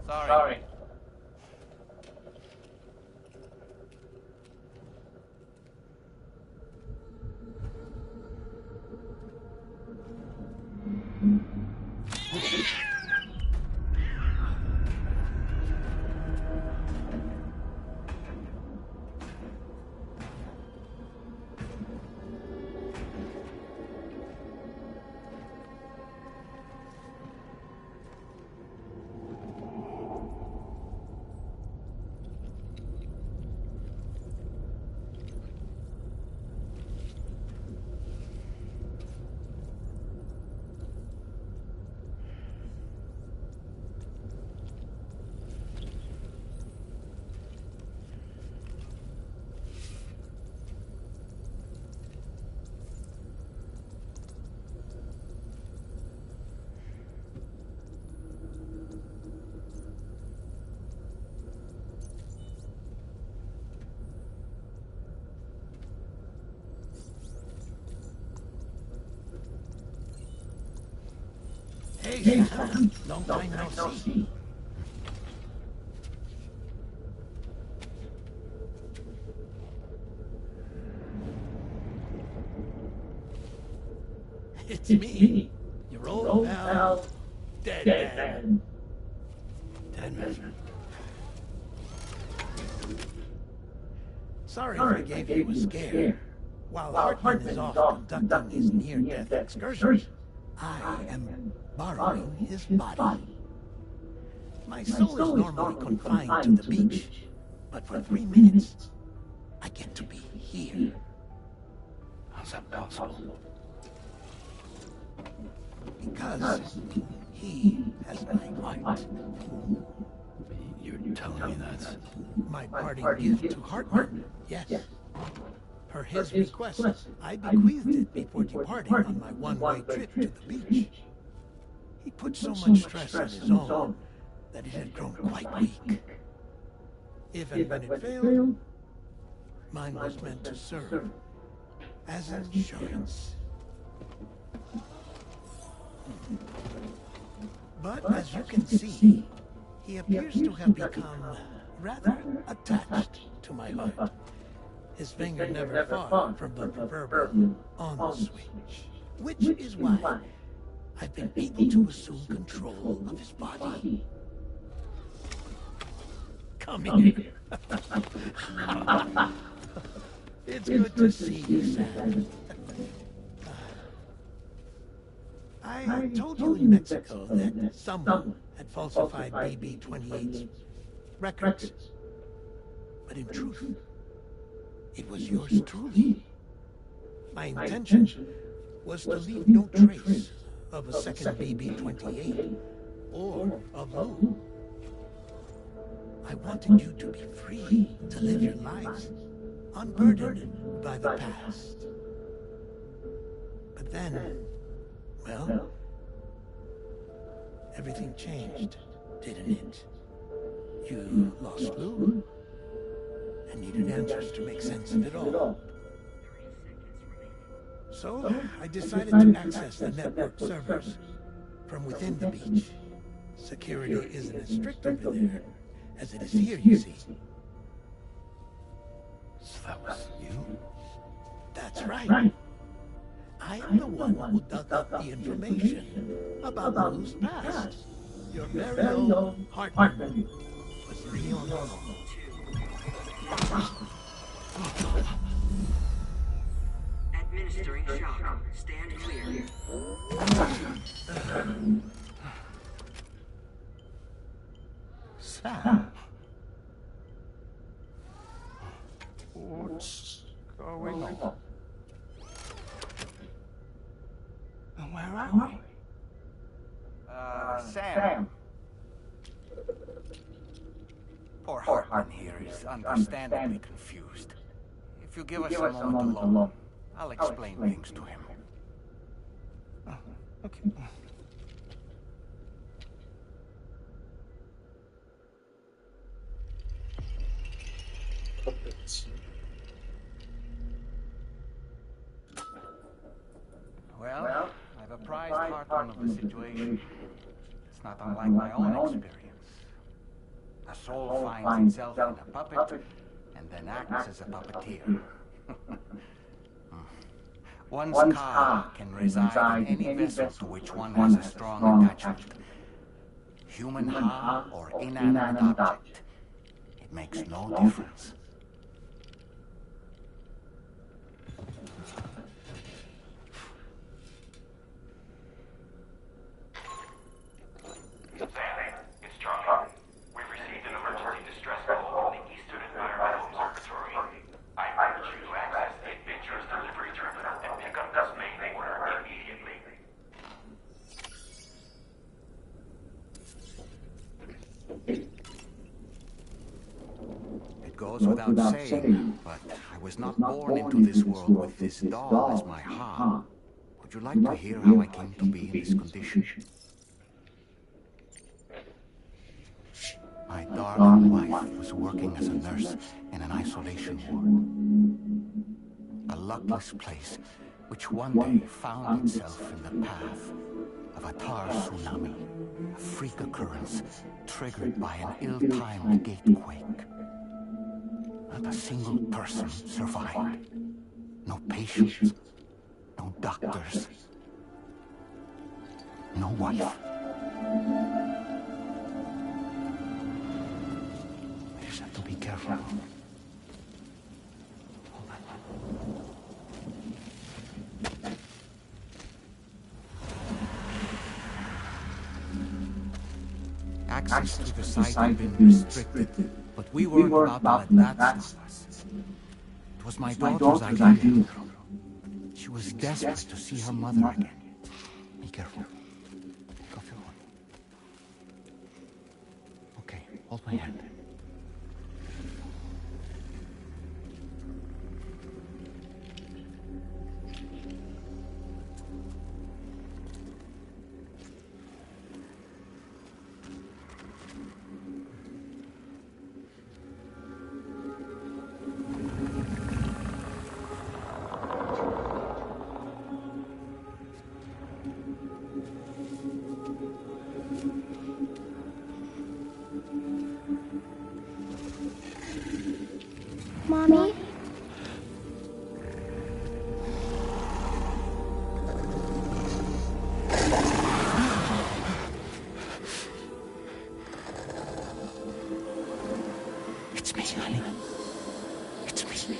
Sorry. Hey, Sam. Long time no see. It's me, your old pal, Dead Man. Dead Man. Sorry if I gave you a scare. While Hartman is off conducting his near-death excursions, I am borrowing his body. My soul is normally confined to the beach, but for 3 minutes, I get to be here. How's that possible? Because he has my heart. You're telling me that's my parting gift to Hartman? Yes. Per his request, I bequeathed it before departing on my one-way trip to the beach. He put so much stress on his own that it had grown quite weak. If and when it failed, mine was meant to serve as insurance. But as you can see, he appears to have become rather attached to my heart. His finger never far from the proverbial on switch, which is why I've been able to assume control of his body. Come here. It's good to see you, Sam. I told you in Mexico that someone had falsified BB-28's records. But in truth, it was yours truly. My intention was to leave no trace of a second BB-28 or of Lou. I wanted you to be free to live your lives, unburdened by the past. But then, well, everything changed, didn't it? You lost Lou and needed answers to make sense of it all. So I decided to access the network servers from within the beach. Security isn't as strict over there as it is here, you see. So that was you? That's right. I am the one who dug up the information about Lou's past. Your very own Hartman was real normal. Administering shock. Stand clear. Sam? What's going on? And where are we? Sam. Poor Hartman here is understandably confused. If you give us a moment alone, I'll explain things to him. Oh, okay. Well, I've apprised Hartman of the situation. It's not unlike my own experience. A soul finds itself in a puppet, and then acts as a puppeteer. One's ka can reside in any vessel to which one has a strong attachment. Human ha or inanimate object. It makes no difference. It's Charlie. We've received an emergency distress call from the Eastern Environmental Observatory. I urge you to access the Adventurous Delivery Terminal and pick up this main order immediately. It goes without saying, but I was not born into this world with this doll as my ha. Would you like to hear how I came to be in this condition? My darling wife was working as a nurse in an isolation ward. A luckless place which one day found itself in the path of a tar tsunami, a freak occurrence triggered by an ill-timed gatequake. Not a single person survived. No patients, no doctors, no wife. I just have to be careful. Hold on. Access to the site had been restricted, but we weren't about to let that stop us. It was my daughter's idea. She was desperate to see her mother again. Be careful. Take off your hood. Okay, hold my hand. Mommy? It's me, honey. It's me.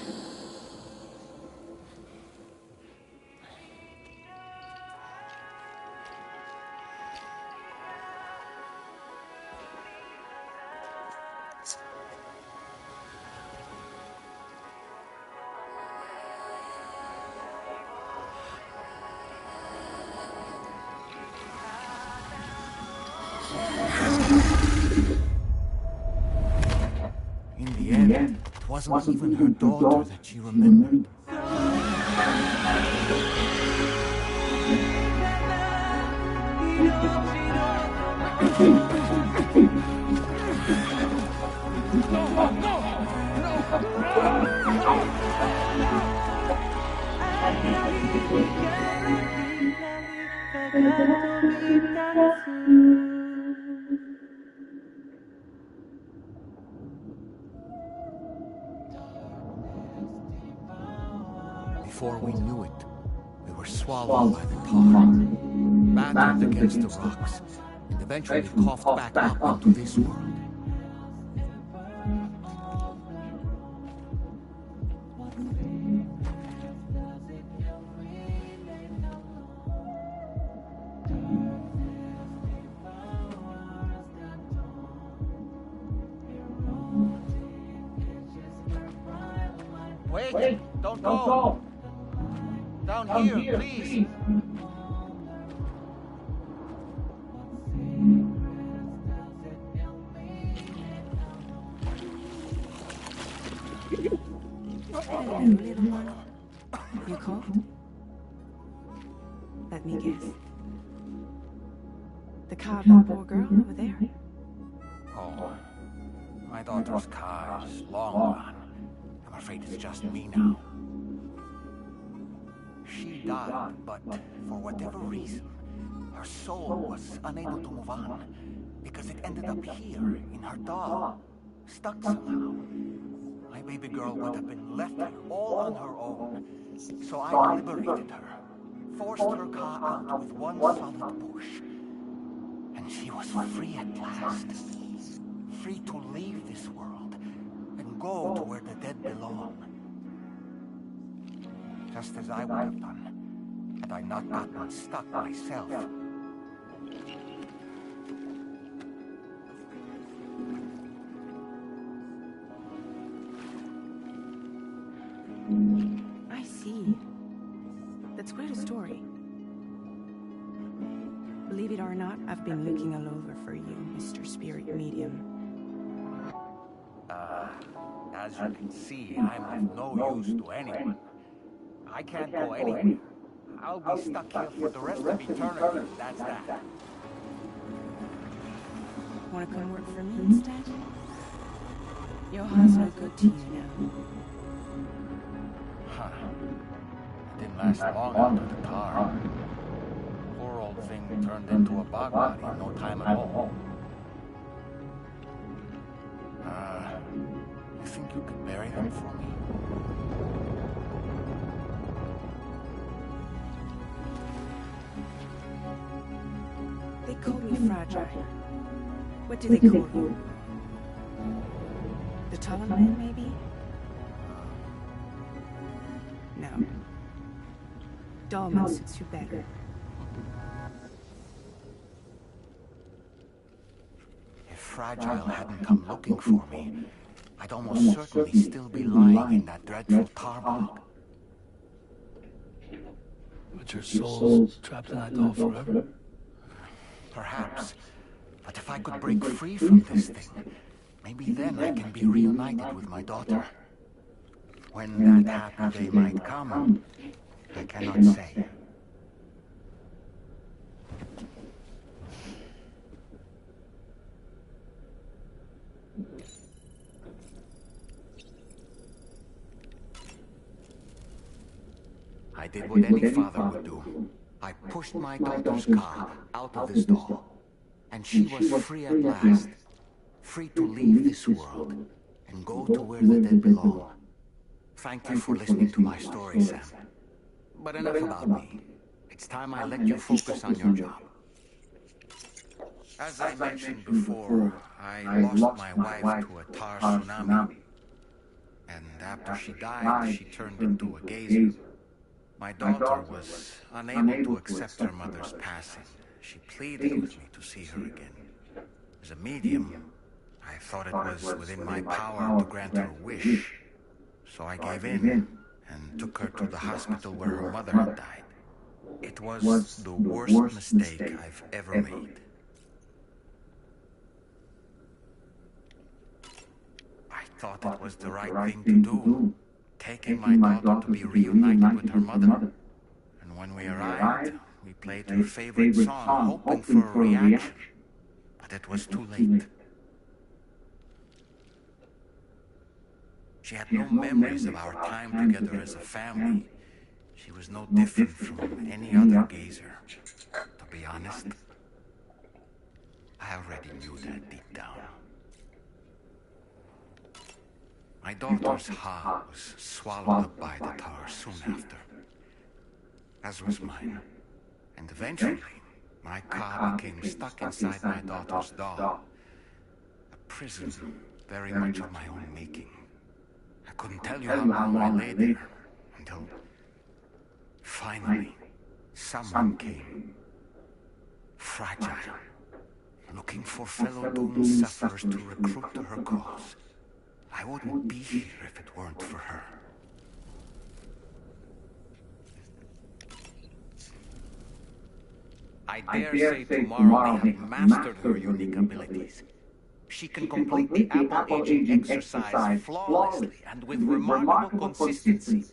In the end, it wasn't even her daughter that she remembered. Before we knew it, we were swallowed by the tar, battered against the rocks, and eventually coughed back up into this world. Wait! Don't go! Down here, please! Hello, little one. You cold? Let me guess. The car of that poor girl over there? Oh, my daughter's car is long gone. I'm afraid it's just me now. She died, but for whatever reason, her soul was unable to move on because it ended up here in her doll, stuck somehow. My baby girl would have been left here all on her own, so I liberated her, forced her car out with one solid push, and she was free at last. Free to leave this world and go to where the dead belong. Just as I would have done had I not gotten stuck myself. I see. That's quite a story. Believe it or not, I've been looking all over for you, Mr. Spirit Medium. As you can see, I'm of no use to anyone. I can't go anywhere. I'll be stuck here for the rest of eternity, that's that. Wanna come work for me instead? Your heart's no good to you now. Huh. It didn't last long after the tar. Poor old thing turned into a bog body in no time at all. You think you could bury them for me? They call me fragile. What do they call you? The taller man, maybe? No. Dolman suits you better. If Fragile hadn't come looking for me, I'd almost certainly still be lying in that dreadful tar bog. But your soul's trapped in that doll forever? Perhaps. But if I could break free from this thing, maybe then I can be reunited with my daughter. When that happy day might come, I cannot say. I did what any father would do. I pushed my daughter's car out of this doll, and she was free at last, free to leave this world and go to where the dead belong. Thank you for listening to my story, Sam. But enough about me. It's time I let you focus on your job. As I mentioned before, I lost my wife to a tar tsunami. And after she died, she turned into a gazer. My daughter was unable to accept her mother's passing. She pleaded with me to see her again. As a medium, I thought it was within my power to grant her a wish. So I gave in and took her to the hospital where her mother had died. It was the worst mistake I've ever made. I thought it was the right thing to do, taking my daughter to be reunited with her mother. And when we arrived, we played her favorite song, hoping for a reaction. But it was too late. She had no memories of our time together as a family. She was no different from any other gazer. To be honest, I already knew that deep down. My daughter's heart was swallowed up by the tar soon after, as was mine. And eventually, my car became stuck inside my daughter's doll. A prison very much of my own making. I couldn't tell you how long I lay there, until finally, someone came. Fragile, looking for fellow doomed sufferers to recruit to her cause. I wouldn't be here if it weren't for her. I dare say tomorrow they have mastered her unique abilities. She can complete the apple aging exercise flawlessly and with remarkable consistency.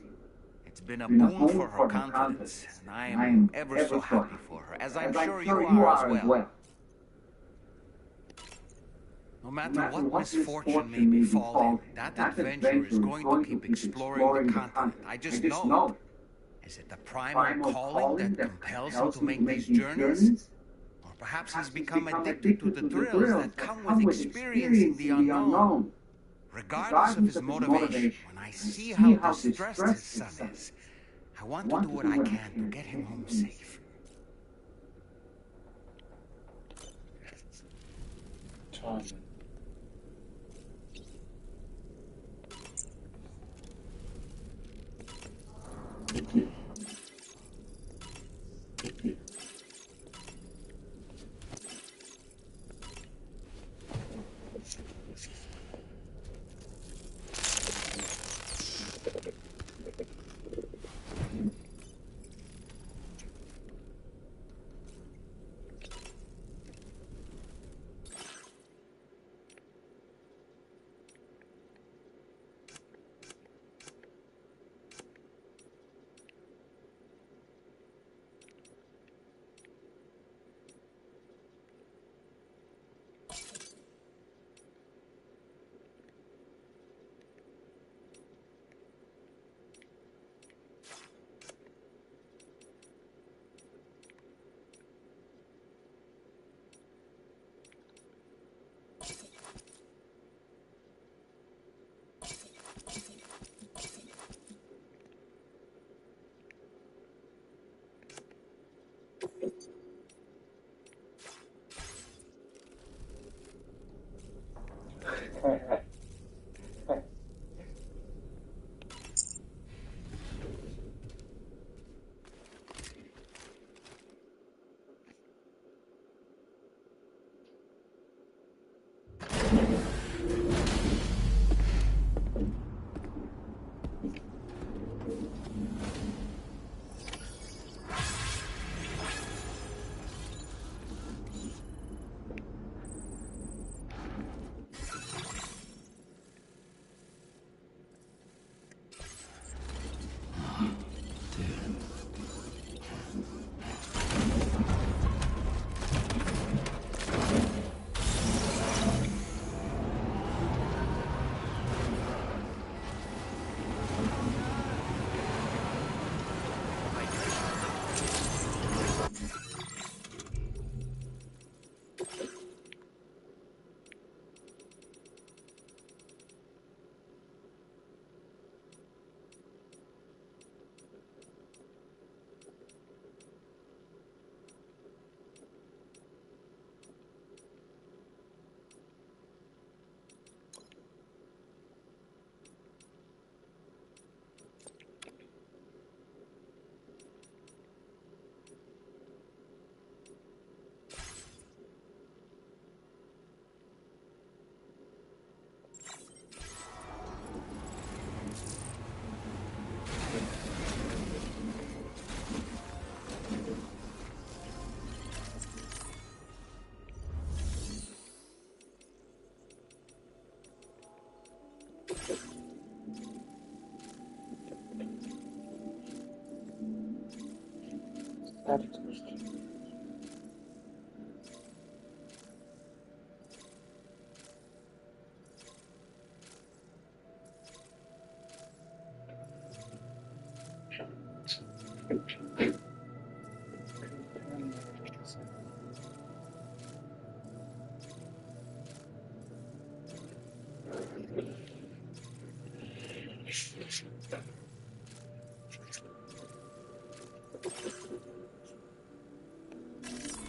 It's been a boon for her confidence, and I am ever so happy for her, as I'm sure you are as well. No matter what misfortune may befall him, that adventurer is going to keep exploring the continent. I just know it. Is it the primal calling that compels him to make these journeys? Or perhaps he's become addicted to the thrills that come with experiencing the unknown. Regardless of his motivation, when I see how distressed his son is, I want to do what I can to get him home safe. Charming.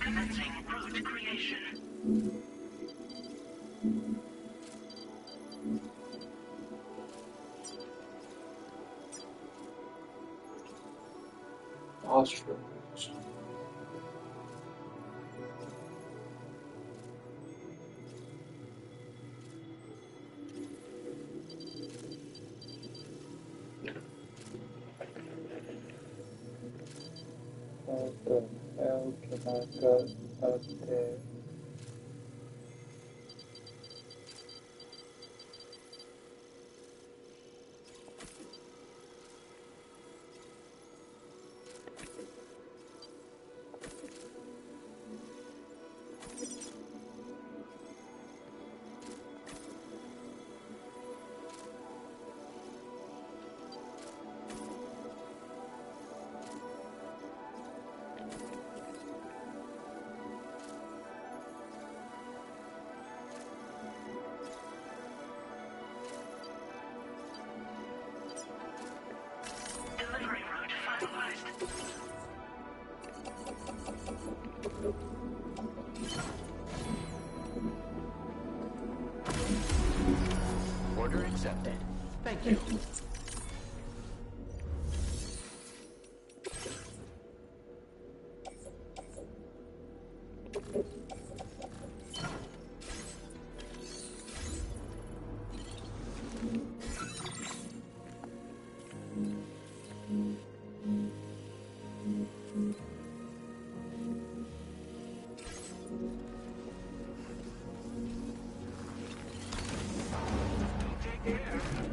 Commencing route creation. Austria. How the hell can I go up there? Delivery route finalized. Order accepted. Thank you. Feels good.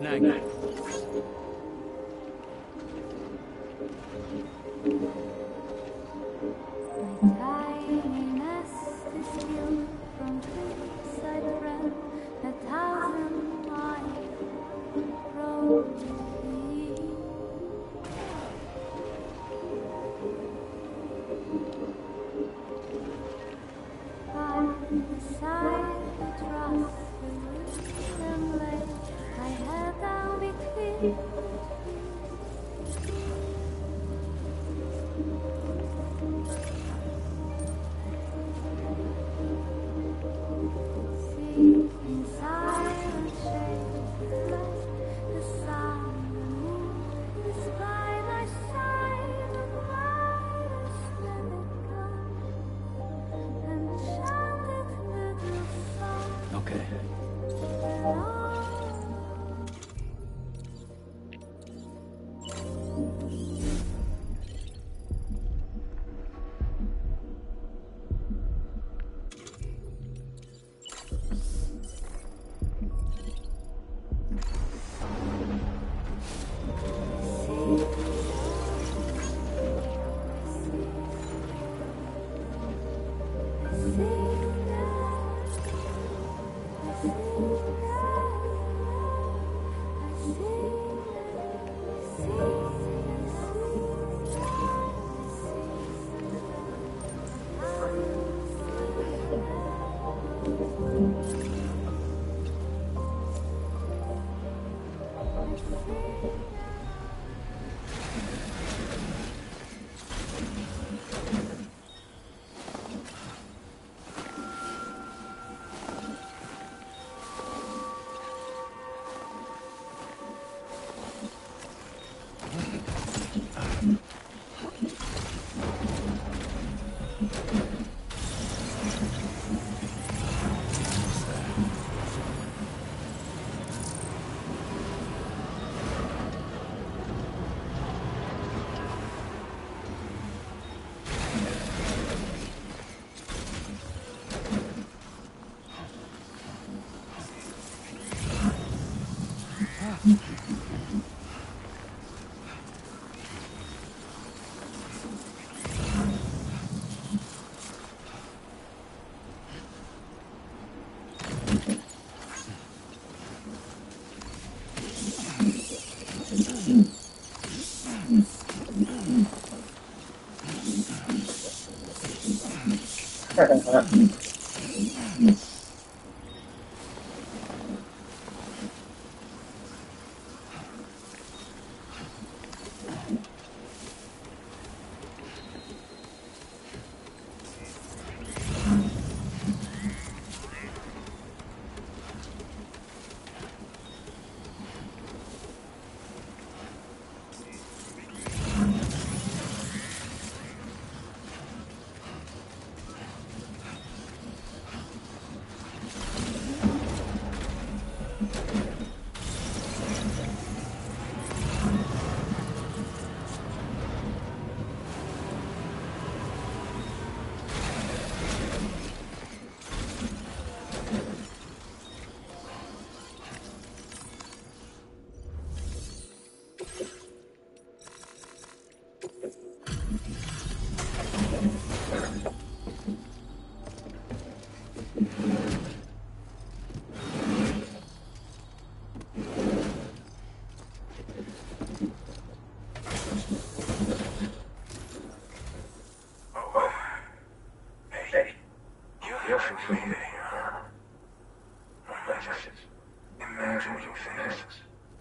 Snag it. Okay.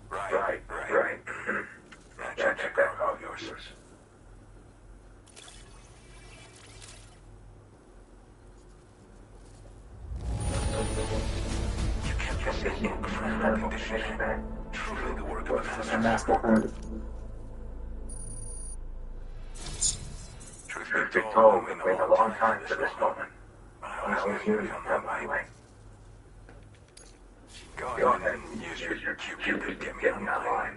Right. Now check all yours. You kept this in incredible condition. Truly the work of a master. Truth be told, we've waited a long time for this moment. But I always knew you'd come my way. Go ahead and use your Cupid to get me on that line.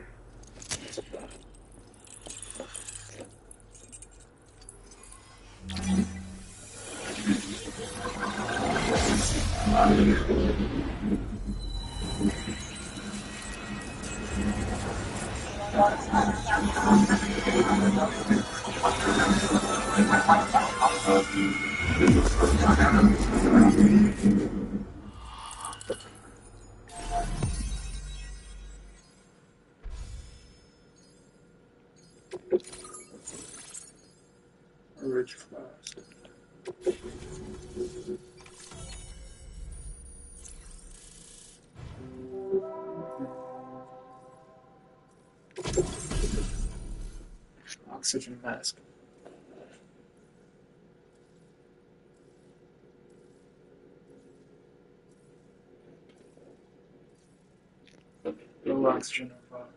Rich flowers. Oxygen mask. Low oxygen or fog.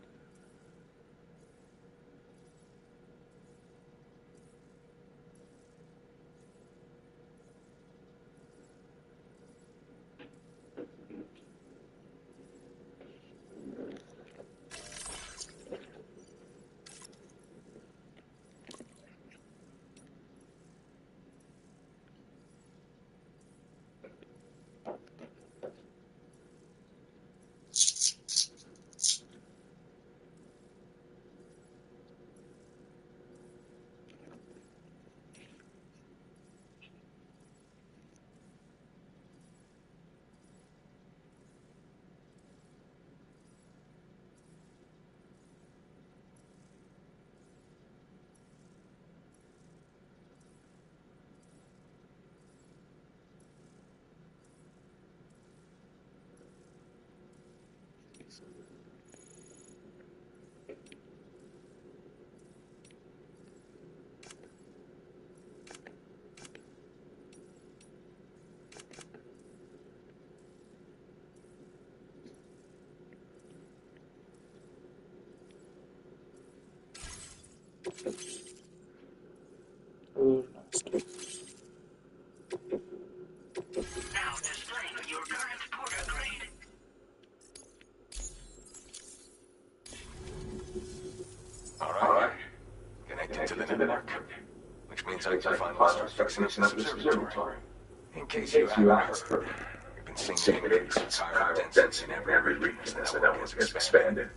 Oh, nice. Now displaying your current porter grade. Alright. Connected to the network. Which means I can finally start fixing up this observatory. In case you haven't heard, we've been seeing increases in chiral density in every region as the network has expanded.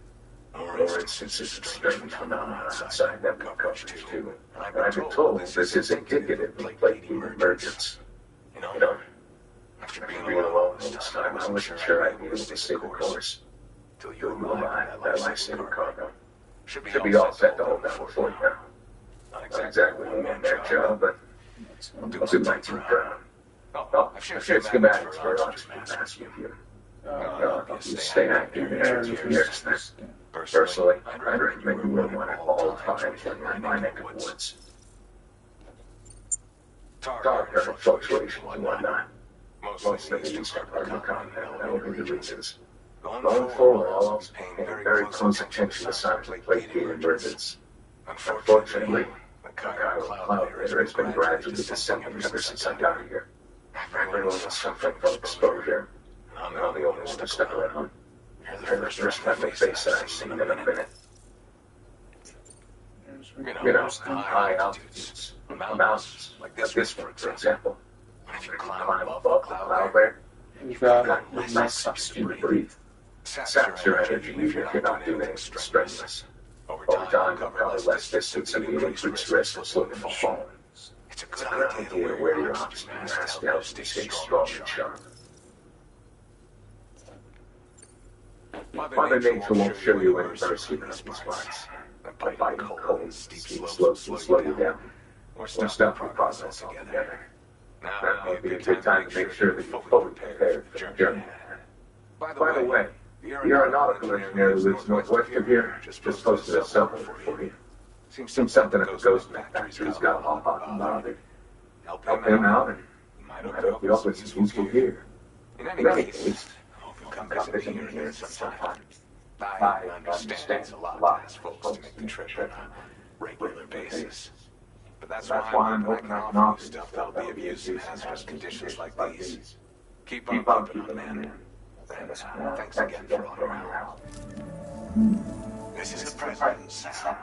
More instances of strange phenomena outside network coverage too. And I've been told this is indicative of plate emergence. You know, after being alone this time, I wasn't sure I needed to stay the course. Till you arrived at that lifesaver cargo. Should be all set to hold that for you now. Not exactly a man job, but I'll do my team proud. Oh, I've shared schematics for oxygen mask with you. You stay active in energy years. Personally, I'd recommend you run one at all times in my neck of the woods. Target fluctuations and whatnot. Most of these are continental regions. Going forward, I'll pay very close attention to signs like plate emergence. Unfortunately, the Chiral cloud layer has been gradually descending ever since I got here. Everyone was suffering from exposure. I'm the only one who stuck around. You're the first friendly face that I've seen in a minute. You know, high altitudes, mountains, like this one, for example. If you climb above the cloud layer, you've got less oxygen to breathe. Saps your energy if you're not doing anything strenuous. Over time, you cover less distance and you increase risk of slipping and falling. It's a good idea to wear your oxygen mask to help stay strong and sharp. Mother Nature won't show you any mercy in these spots. By fighting cold, steep slopes will slow you down, or stop your progress altogether. Now would be a good time to make sure that you're fully prepared for the journey. By the way, the aeronautical engineer who lives northwest of here just posted a cell phone for you. Seems something at the ghost factory's got a lot bothered. Help him out and might hook you up with some useful gear. In any case, hope you'll come visit me here sometime. I understand it's a lot to ask folks to make the trip on a regular basis. But that's why I'm hoping I can offer you stuff that'll be of use in hazardous conditions like these. Keep on keeping on, man. And thanks again for all your help. This is the President, Sam.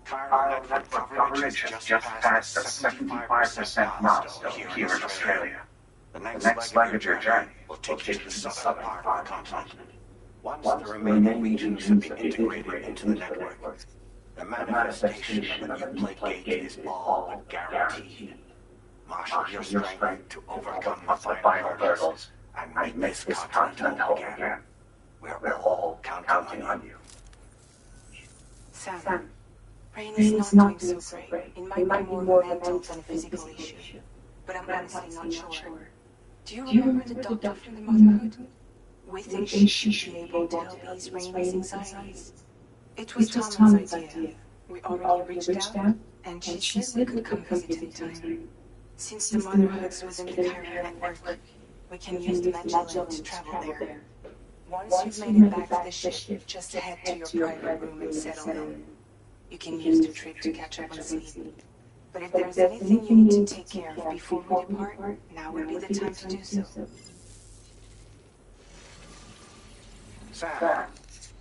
Current network coverage has just passed the 75% milestone here in Australia. The next leg of your journey will take you to the southern part of the continent. Once the remaining regions have been integrated into the network, the manifestation of a new plague gate is all but guaranteed. Marshal your strength to overcome the final hurdles and make this continent whole again. We're all counting on you. Sam, Rain is not doing so great. It might be more of a mental than a physical issue. But I'm honestly not sure. Do you remember the doctor from the Motherhood? We think she should be able to help ease Rain's anxieties. It was Tom's idea. We already reached out, and she said we could come visit anytime. Since the Motherhood's within the Chiron network, we can use the mental link to travel there. Once you've made it back to the ship, just head to your private room and settle in. You can use the trip to catch up on sleep. But if there's anything you need to take care of before we depart, now would be the time to do so. Sam,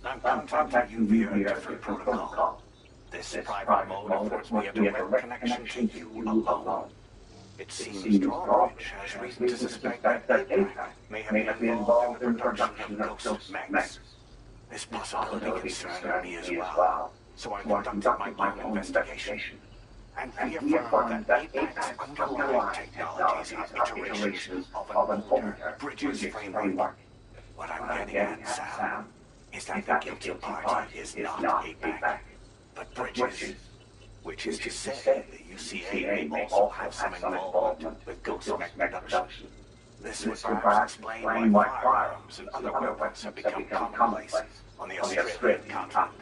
I'm contacting you via a different protocol. This private mode affords me a direct connection to you alone. It seems Drawbridge has reason to suspect that APAC may have been involved in the production of ghost mechs. This possibility concerns me as well, so I conducted my own investigation and reaffirmed that APAC's underlying technologies are iterations of an older Bridges framework. What I'm getting at, Sam, is that the guilty party is not APAC, but Bridges. Which is to say, the UCA may also have some involvement with ghost mech production. This would perhaps explain why firearms and other weapons have become commonplace on the Australian continent.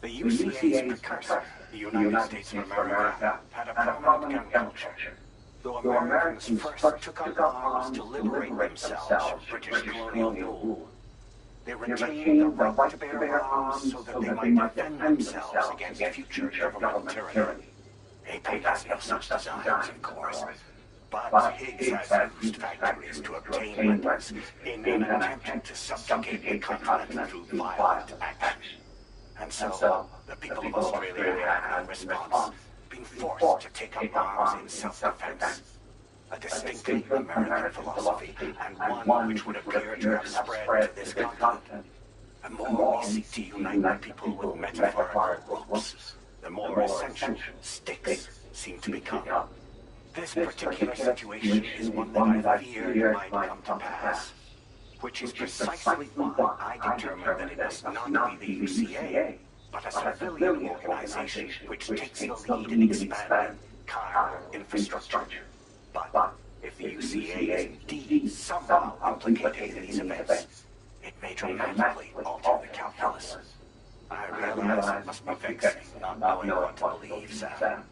The UCA's precursor, the United States of America, had a prominent gun culture. Though Americans first took up arms to liberate themselves from British colonial rule, they retained the right to bear arms so that they might defend themselves against future government tyranny. APAC has no such designs, of course, but Higgs has used factories to obtain weapons in an attempt to subjugate the continent through violent action. And so, the people of Australia have, in response, been forced to take up arms in self-defense. A distinctly American philosophy, and one which would appear to have spread to this continent. The more we seek to unite people with metaphorical ropes, the more essential sticks seem to become. This particular situation is one that I feared might come to pass, which is precisely why I determined that it must not be the UCA, but a civilian organization which takes the lead in expanding Chiron infrastructure. But if the UCA is indeed somehow implicated in these events, it may dramatically alter the calculus. I realize it must be vexing not knowing what to believe, Sam.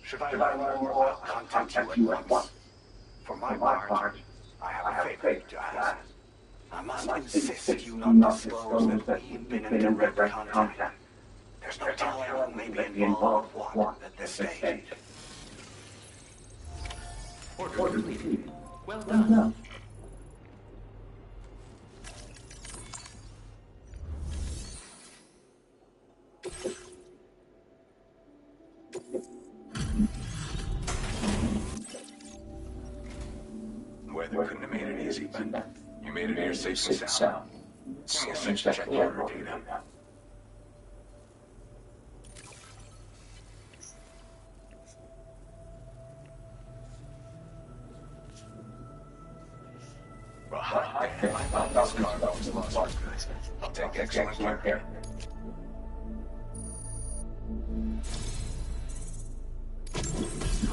Should I learn more, I'll contact you at once. For my part, I have a favor to ask. I must insist you not disclose that we've been in direct contact. There's no telling who may be involved with what at this stage. Order completed. Well done. Weather couldn't have made it easy, but you made it here safe and sound. Give me a sec to check the order data. Well, hot damn, I thought this cargo was lost for good. I'll take excellent care here.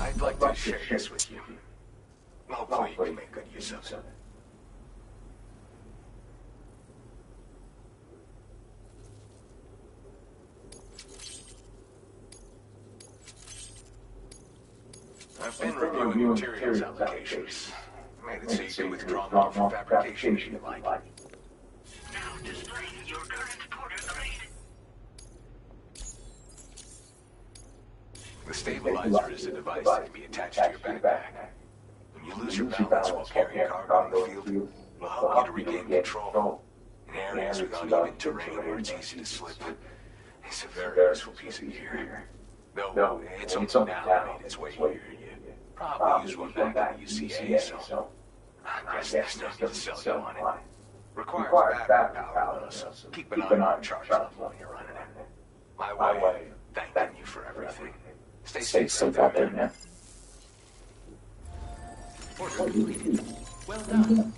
I'd like to share this with you. Hopefully you can make good use of it. I've been reviewing materials allocations. Made it so you can withdraw more for fabrication if you like. Now displaying your current porter grade. The stabilizer is a device that can be attached to your backpack. When you lose your balance while carrying cargo in the field, it'll help you to regain control. In areas with uneven terrain where it's easy to slip, it's a very useful piece of gear. Though it's only now made its way here. You probably used one back in the UCA, so I guess there's no need to sell you on it. Requires backup power, though, so keep an eye on your charge level when you're running it. My way of thanking you for everything. Stay safe out there, man. Order completed. Well done.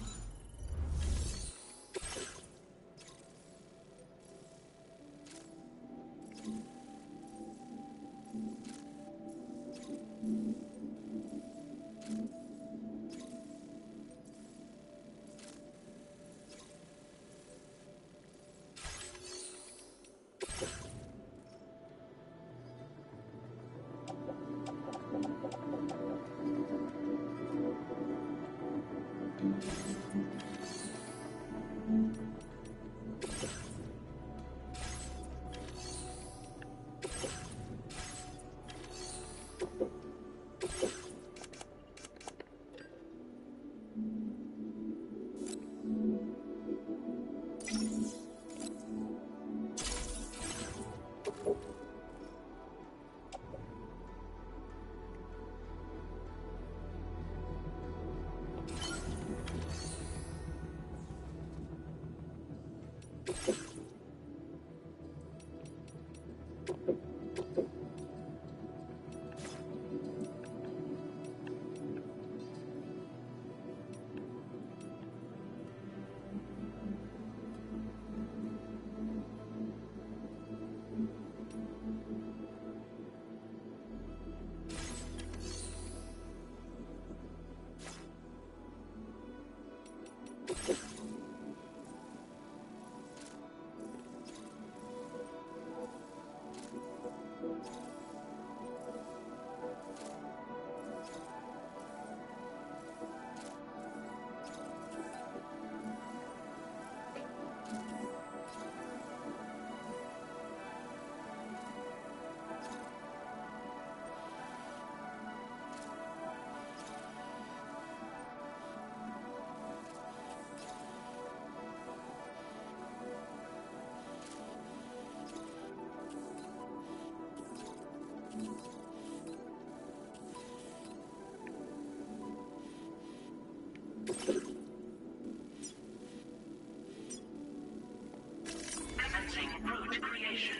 Commencing route creation.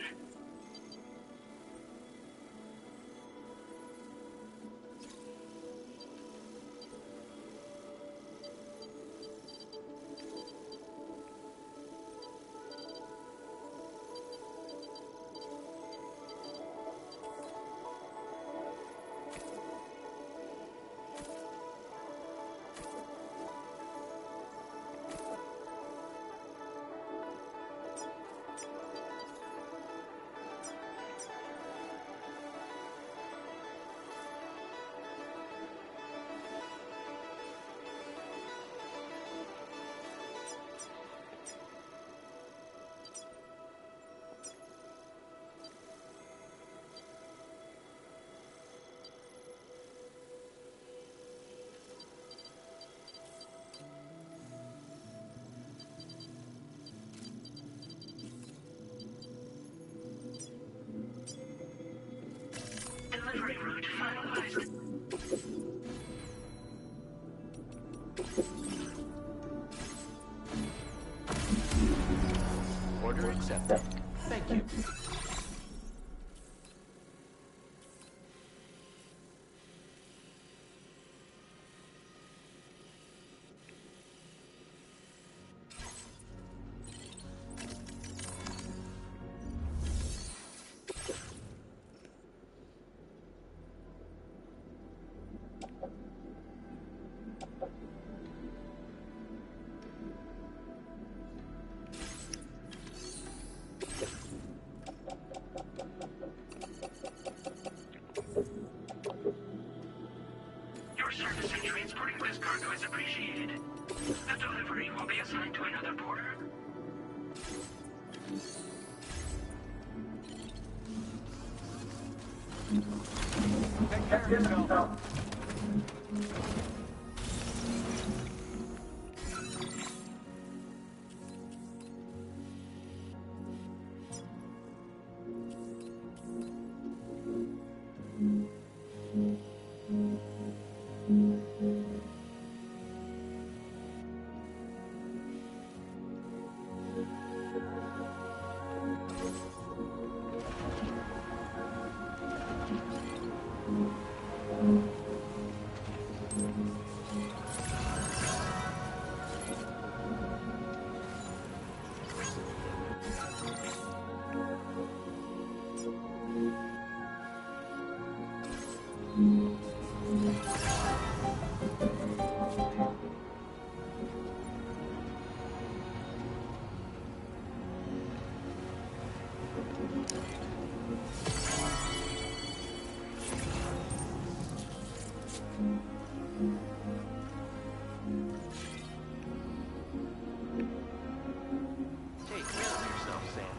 Delivery route finalized. Order accepted. Thank you. appreciated. The delivery will be assigned to another porter. Take care of yourself. Take care of yourself, Sam.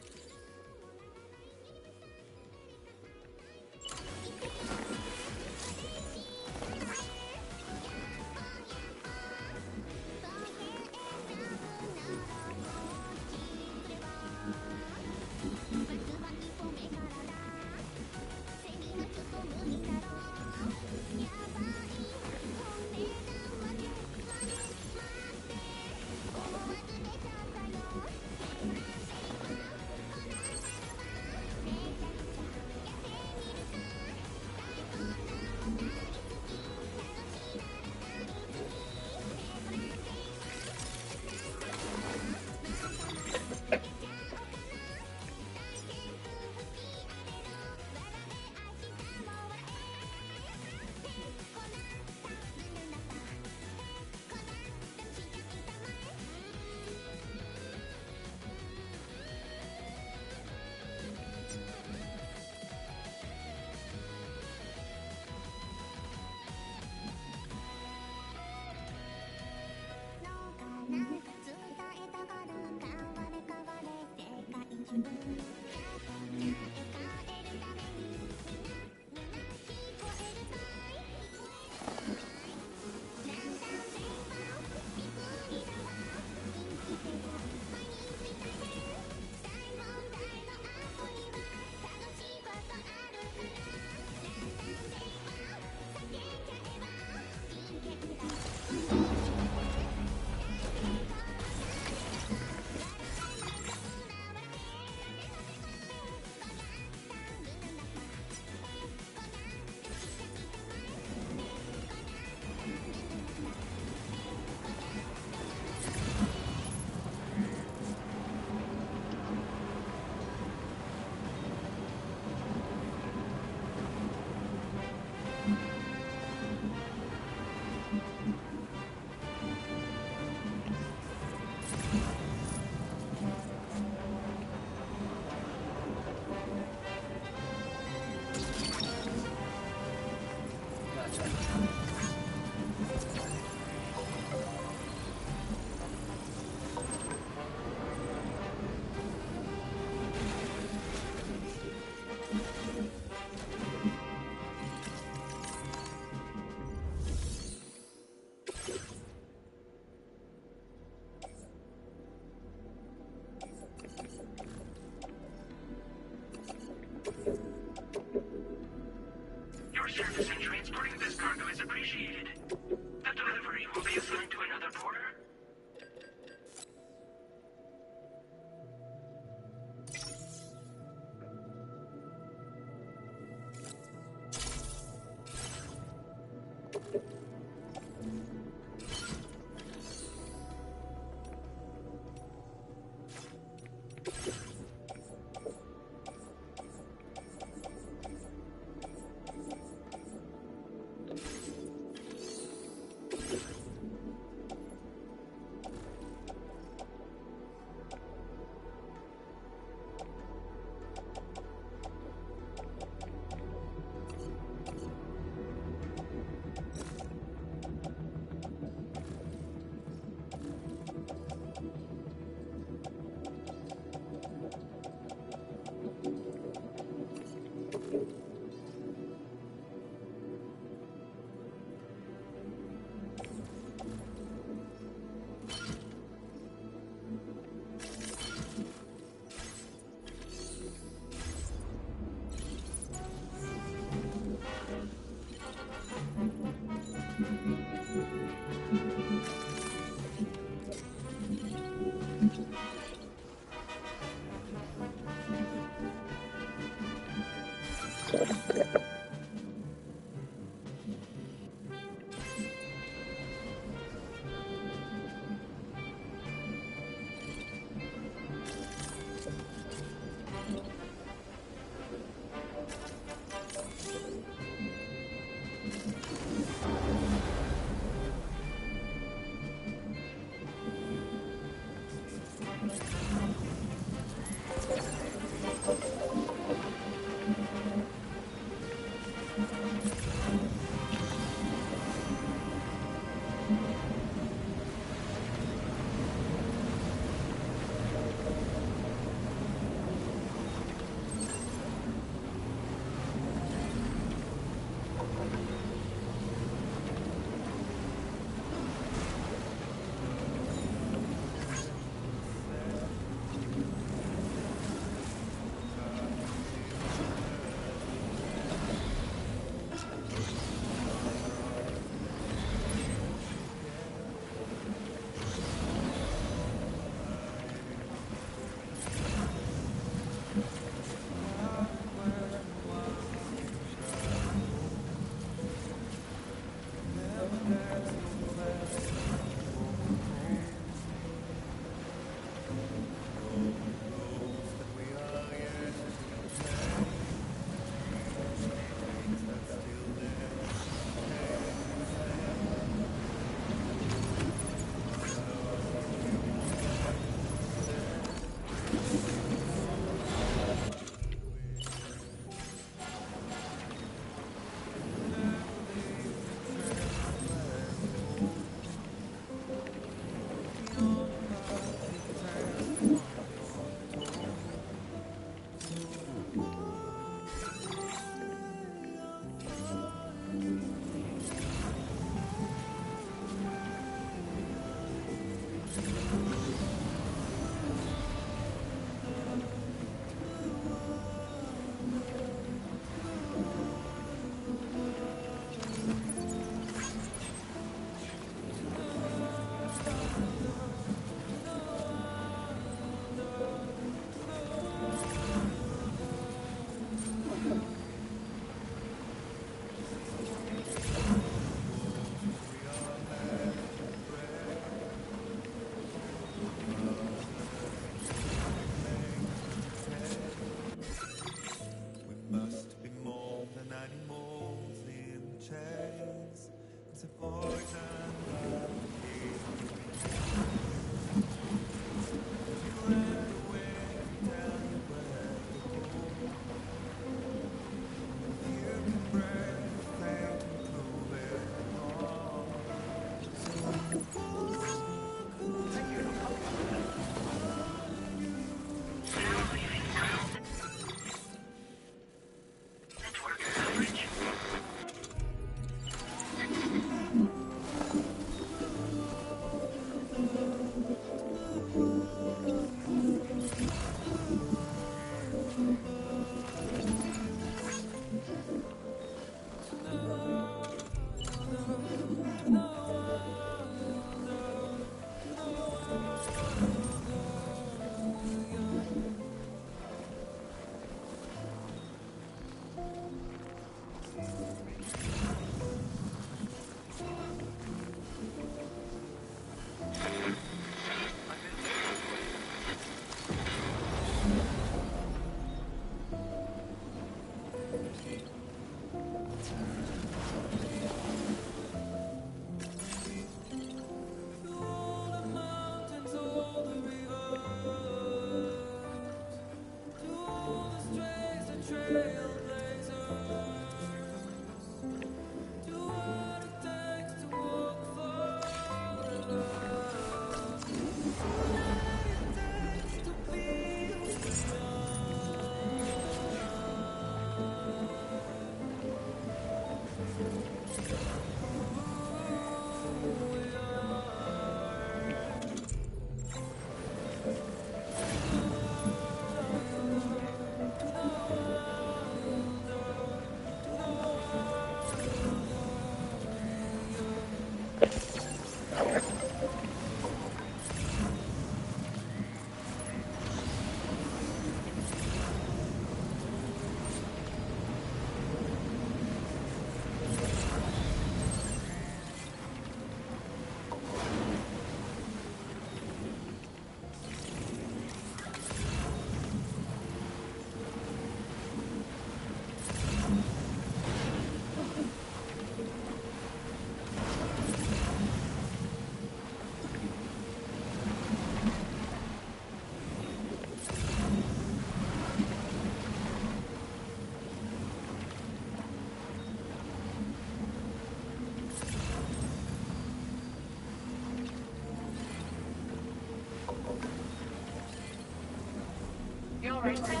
You alright, Sam?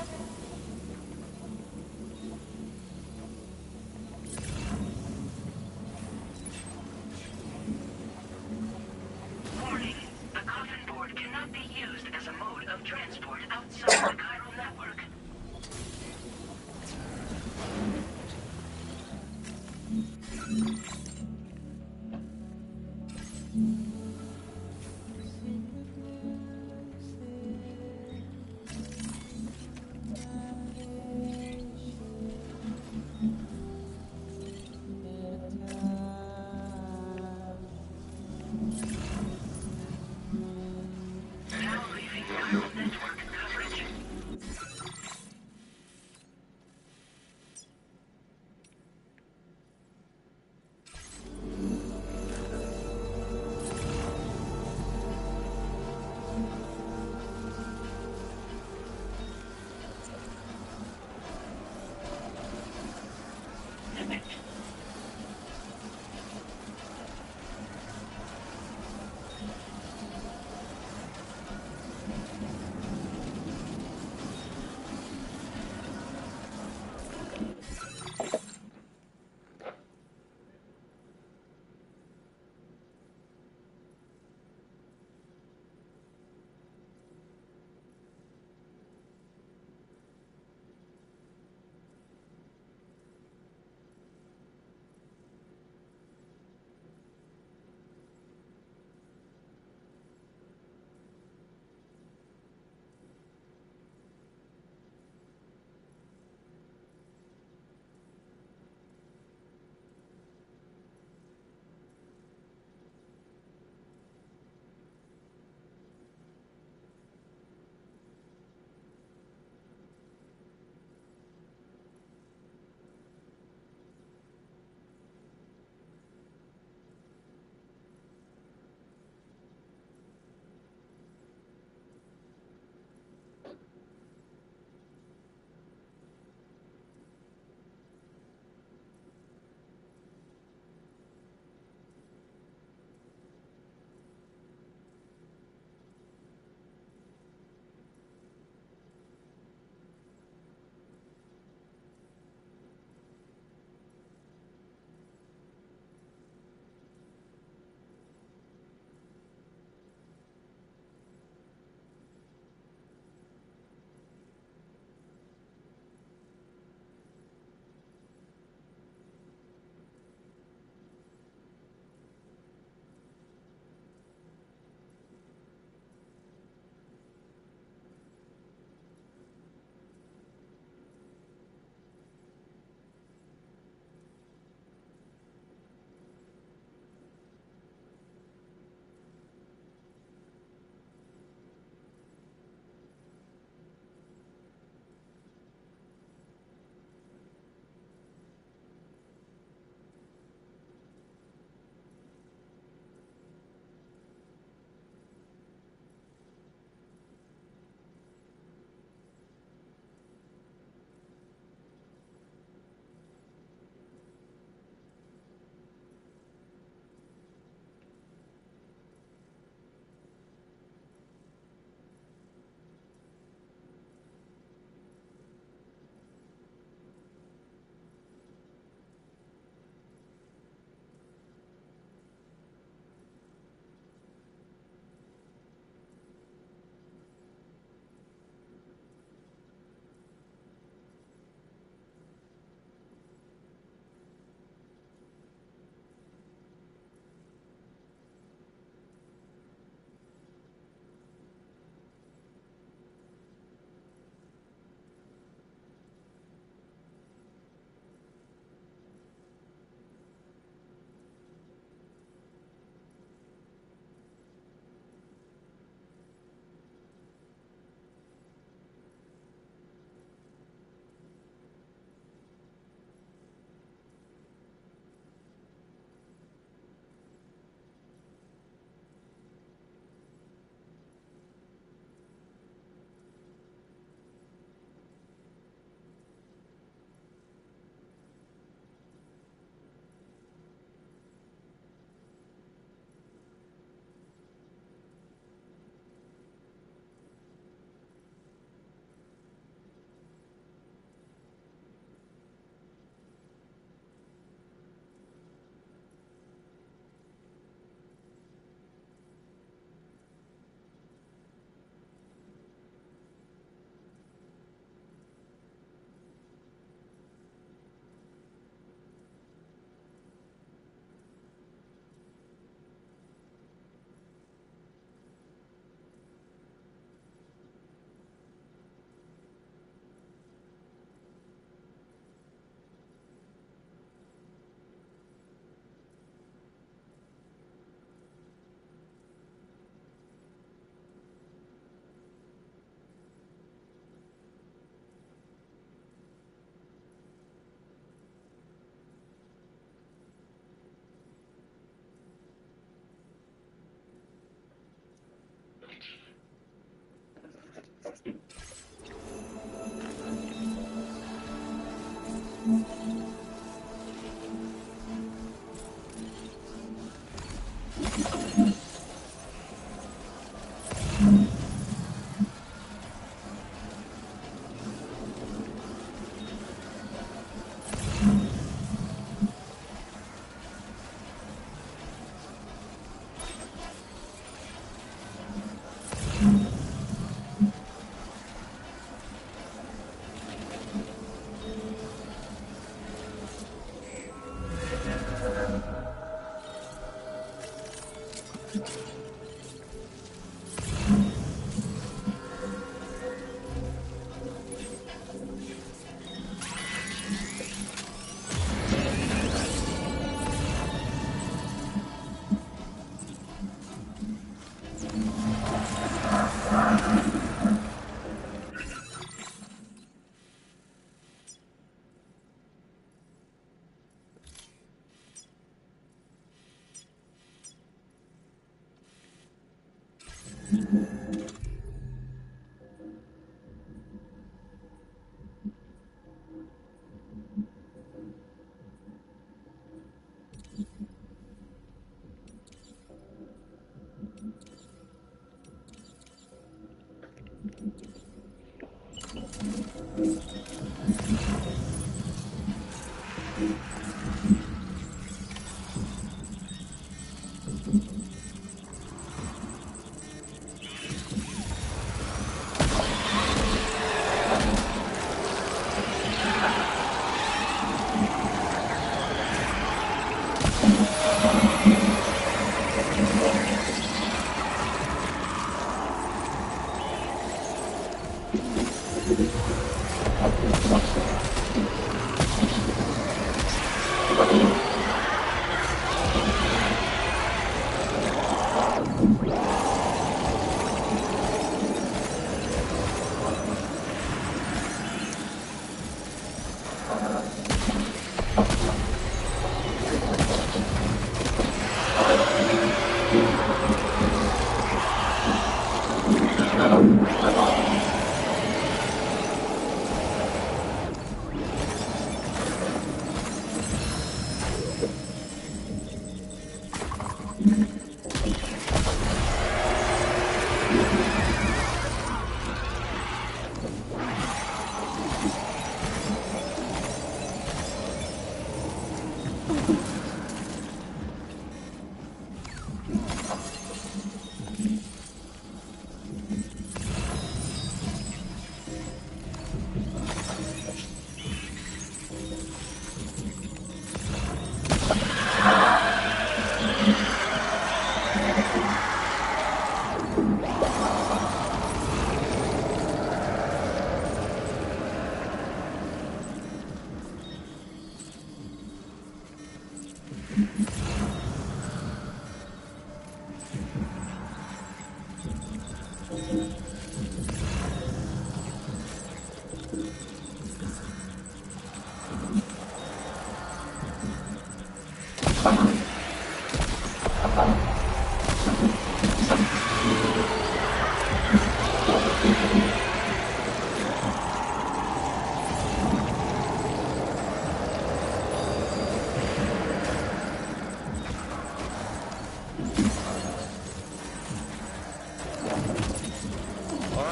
Warning. The coffin board cannot be used as a mode of transport outside the chiral network. Now leaving chiral network coverage.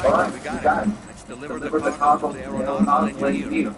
All right, we got it. Let's deliver the cargo to the aeronautical engineer.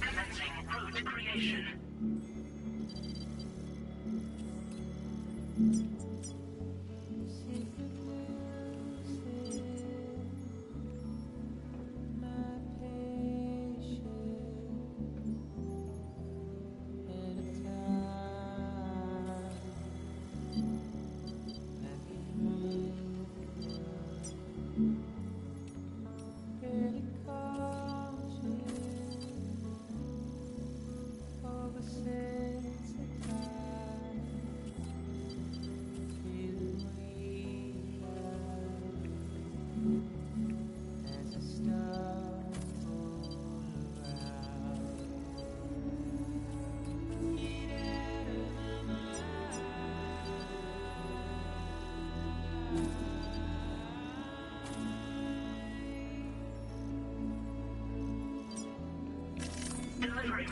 Commencing root creation. Delivering.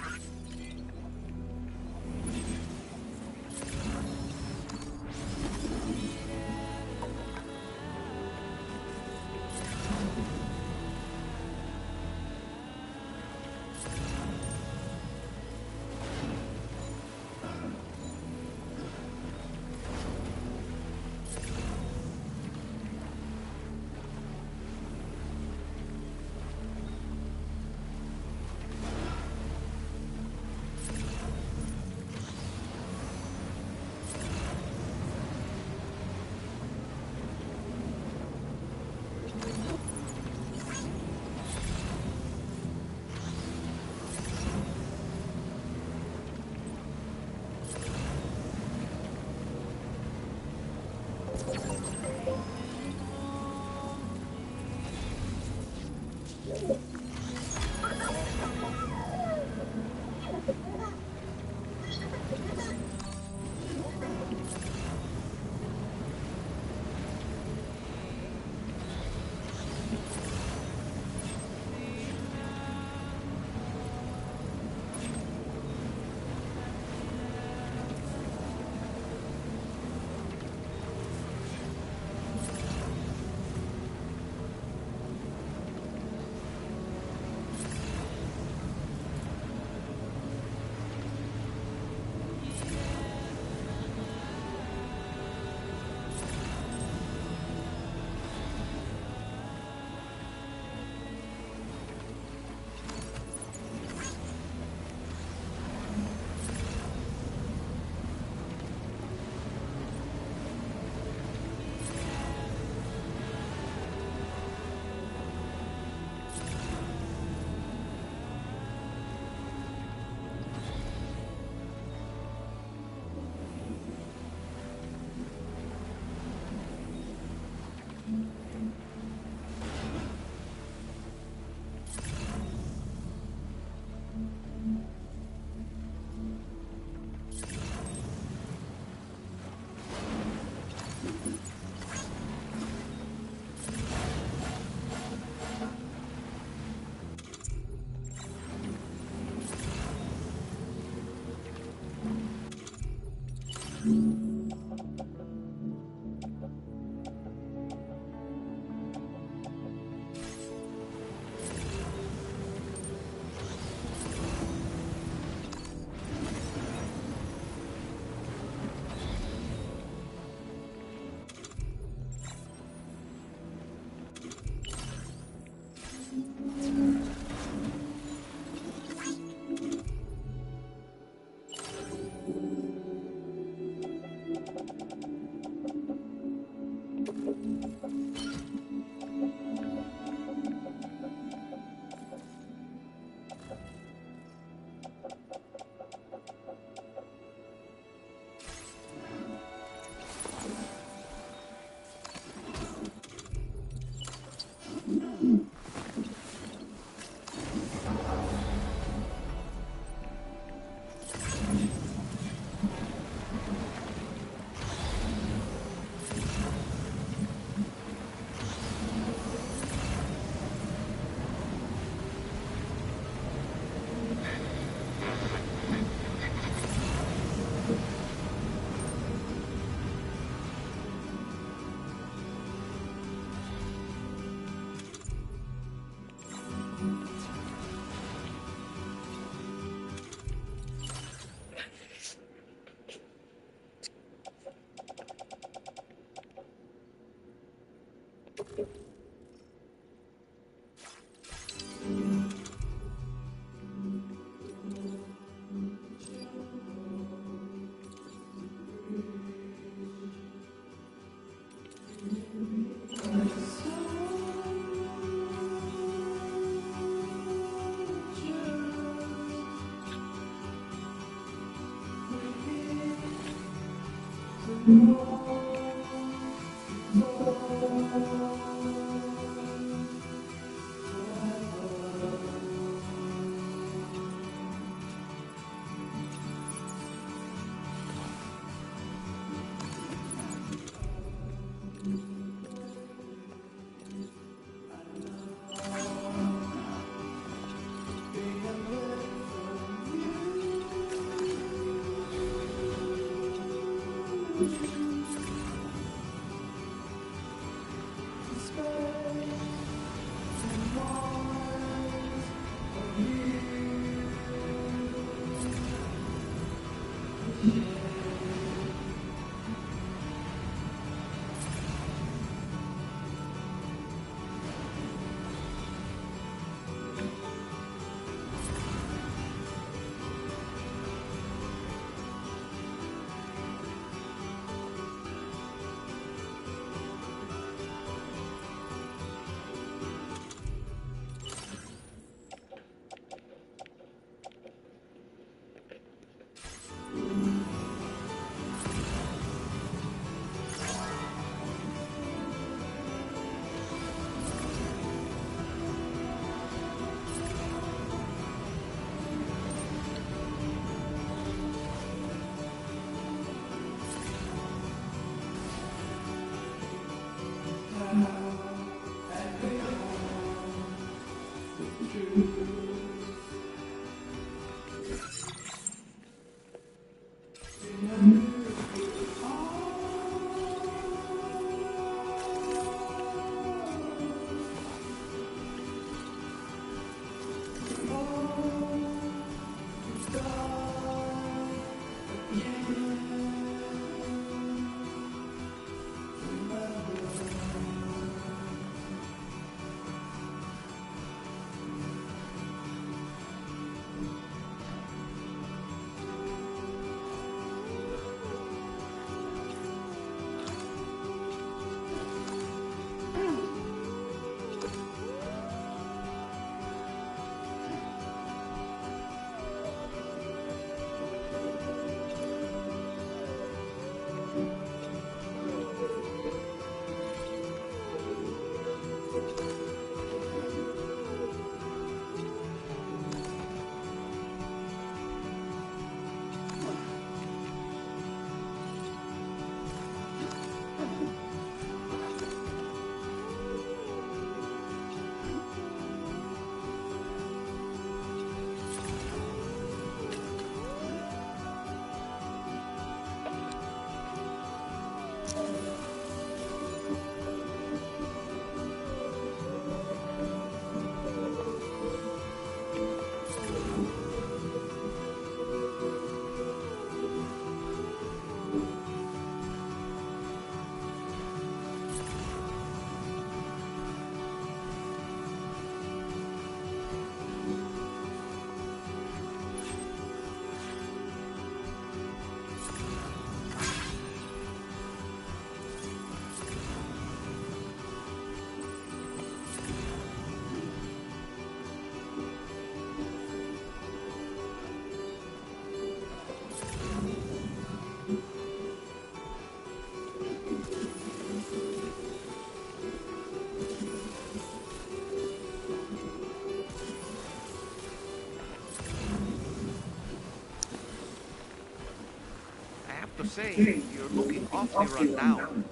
To say, you're looking awfully run down.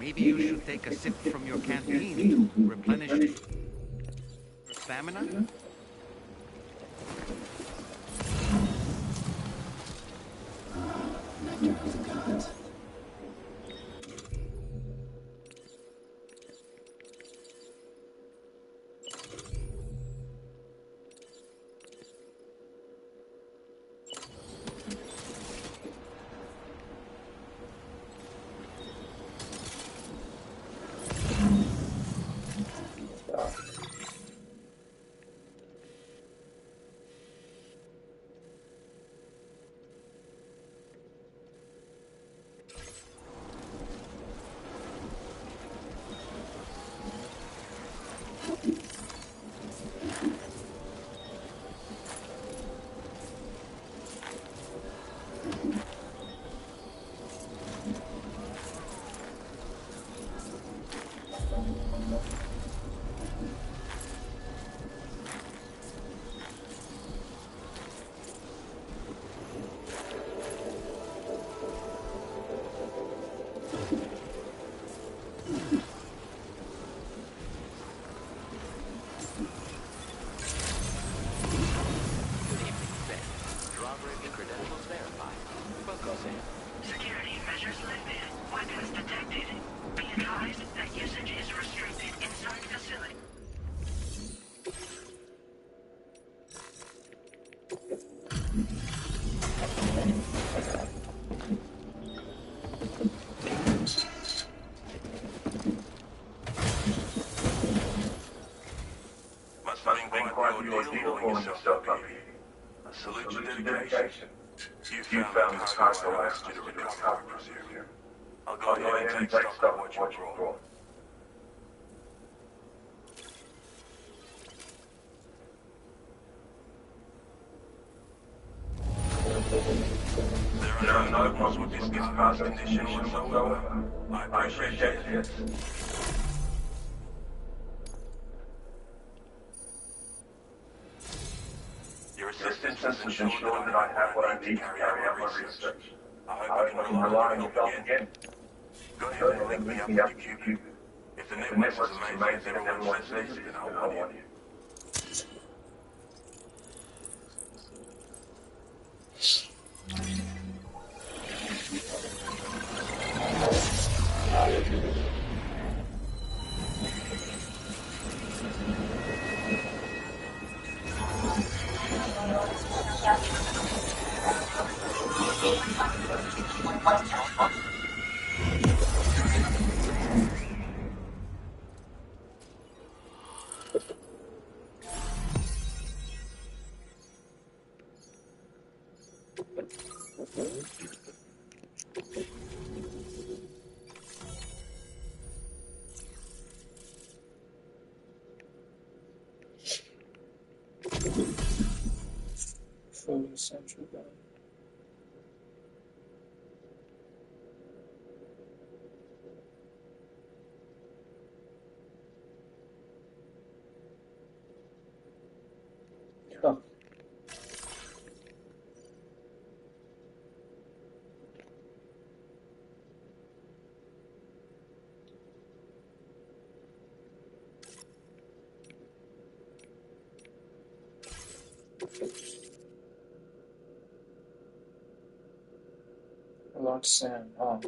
Maybe you should take a sip from your canteen to replenish your stamina? Nectar of the gods. Security measures lifted. Weapons detected. Be advised that usage is restricted inside facility. Must have been quite the ordeal pulling yourself up here. I salute your dedication. You found the cargo I asked you to recover, I presume. I'll go ahead and take stock of what you brought. There are no problems with this car's condition whatsoever. I appreciate it. Your assistance has ensured that I have what I need to carry out my research. I hope I can rely on your help again. Go ahead and link me up with your cube. If the network is amazing as everyone says, then I'll warn you. Floating central gun. Huh. A lot of sand. Oh.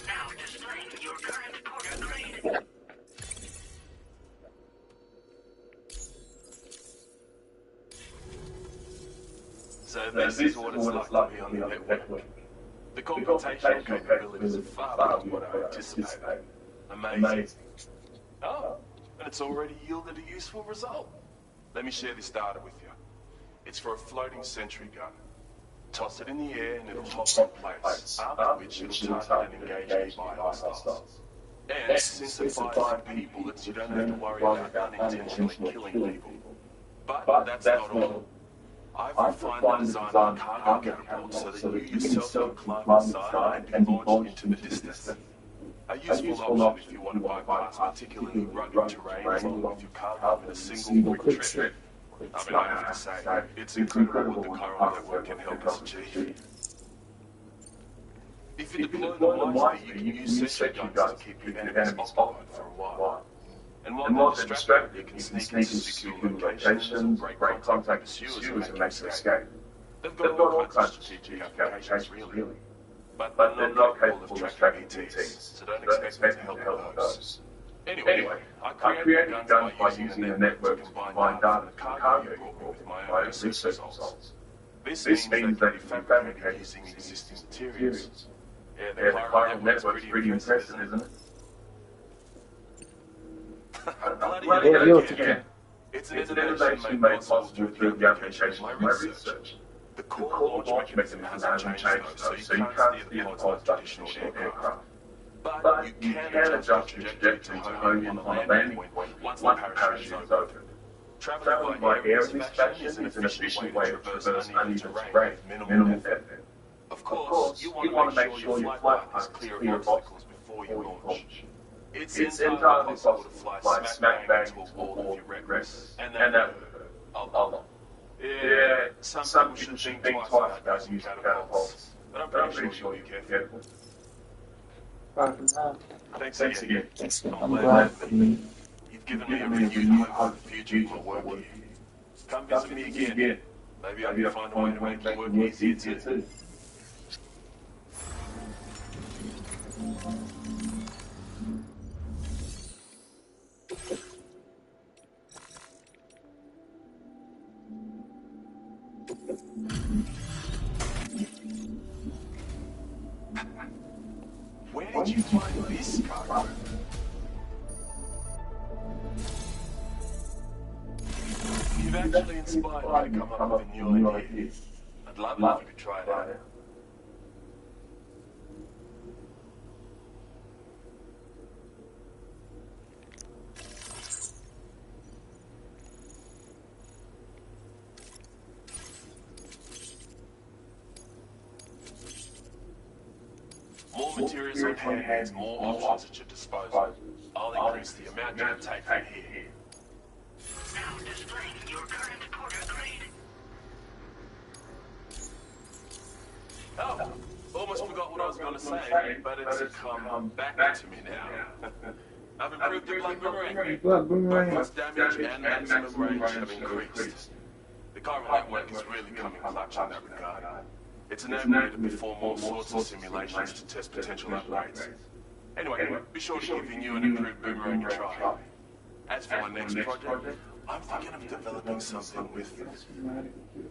Now displaying your current porter grade. So this is what it's like to be on the network. The computational capabilities are far beyond what I anticipated. Amazing. Oh, and it's already yielded a useful result. Let me share this data with you. It's for a floating sentry gun. Toss it in the air and it'll hop in place, after which it'll target and engage nearby hostiles. And since it fires heavy bullets, you don't have to worry about unintentionally killing people. But that's not all. I've refined the design of the cargo catapult so that you yourself can climb inside and be launched into the distance. A useful option if you want to bypass particularly rugged terrain along with your cargo in a single quick trip. I mean, I have to say, it's incredible what the chiral network can help us achieve. If you deploy them wisely, you can use sentry guns to keep your enemies occupied for a while. And while they're distracted, you can sneak into secure locations, break contact with pursuers and make an escape. They've got all kinds of strategic applications, really. But they're not capable of tracking ETs, so don't expect them to help with those. Anyway, I created guns by using a network to combine data from cargo with my own research results. This means that if you fabricate using existing materials. Yeah, the chiral network's pretty impressive, isn't it? Again. It's an innovation made possible through the application of my research. The core launch mechanism hasn't changed, so you can't steer the pods like traditional aircraft. But you can adjust your trajectory to hone in on a landing point once the parachute is open. Traveling by air in this fashion is an efficient way to traverse uneven terrain with minimal effort. Of course, you want to make sure your flight path is clear of obstacles before you launch. It's entirely possible to fly smack bang into a wall if you regress, and that would hurt a lot. Yeah, some people should think twice about using catapults, but I'm pretty sure you're careful. Thanks again. I'm glad you've given me a renewed hope for the future of my work here. Come visit me again. Maybe I can find a way to make it work easier too. Where did you find this cargo? You've actually inspired me to come up with a new idea. I'd love it if you could try it out. More materials on hand means more options at your disposal. I'll increase the amount you can take from here. Now displaying your current porter grade. Oh, almost forgot what I was going to say, but it's come back to me now. I've improved the blood boomerang. Both its damage and maximum range have increased. The chiral network is really coming clutch in that regard. It's enabled me to perform all sorts of simulations to test potential upgrades. Anyway, be sure to give your new and improved boomerang a try. As for my next project, I'm thinking of developing something with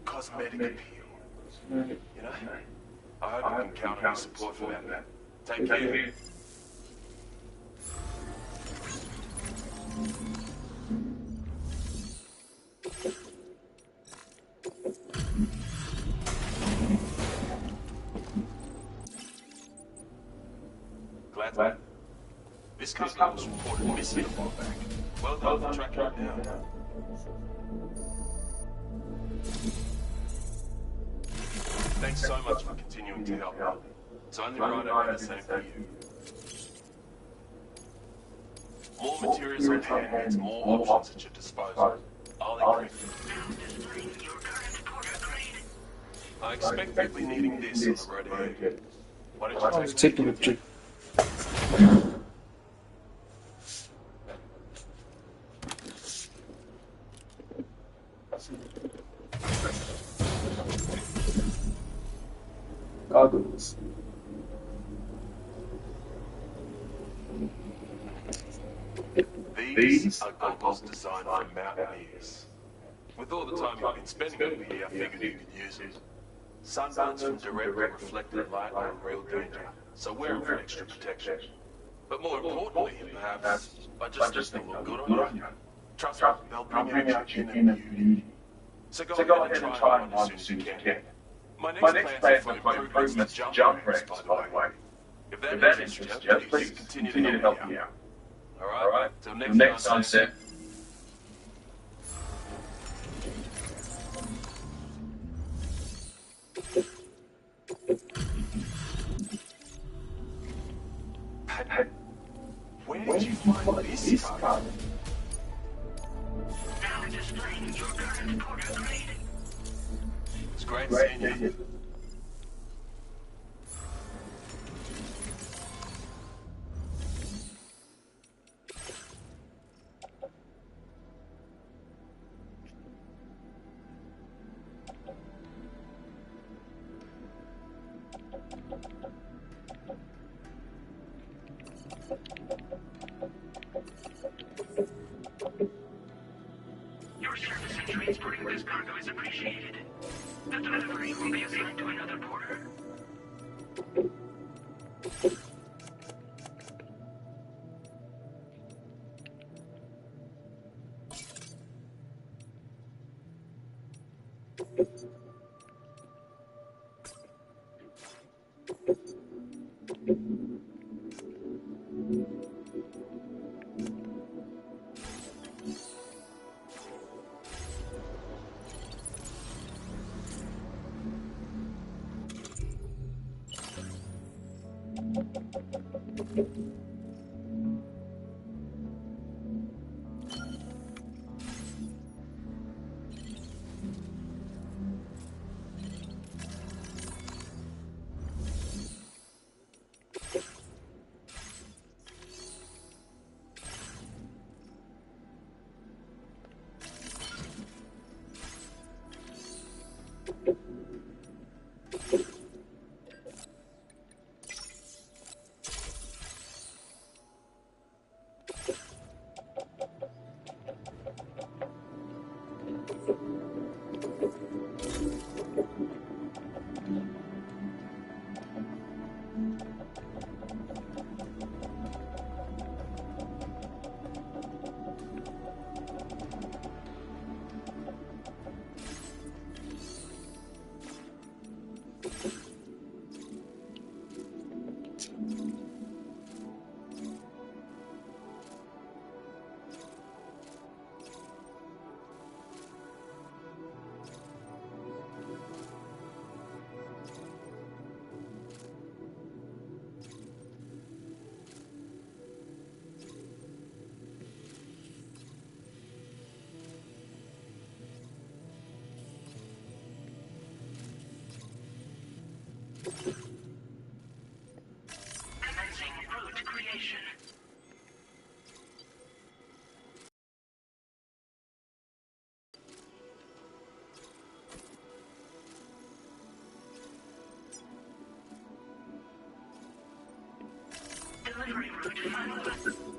cosmetic appeal. You know? I hope I can count on your support for that. Take care. Glad. This cargo was reported missing a while back. Well done for tracking it down. Thanks so much for continuing to help me. It's only right I do the same for you. More materials on hand means more options at your disposal. I'll increase it. I expect we'll be needing this on the road ahead. Why don't you take a picture? Goggles. These are goggles designed for mountaineers. With all the time you've been spending over here, I figured you could use it. Sunburns from directly reflected light are a real danger, so wear them for extra protection. But more importantly, perhaps, I just think they'll look good on you. Trust me, they'll bring out your inner beauty. So go ahead and try them on as soon as you can. My next plans are for improvements to jump ranks, by the way. If that interests you, please continue to help me out. Alright, till next time, Sam. Where did you find this card? Now displaying your current porter grade. It's great seeing you. Your service in transporting this cargo is appreciated. The delivery will be assigned to another porter. Commencing root creation. Delivering root finalized.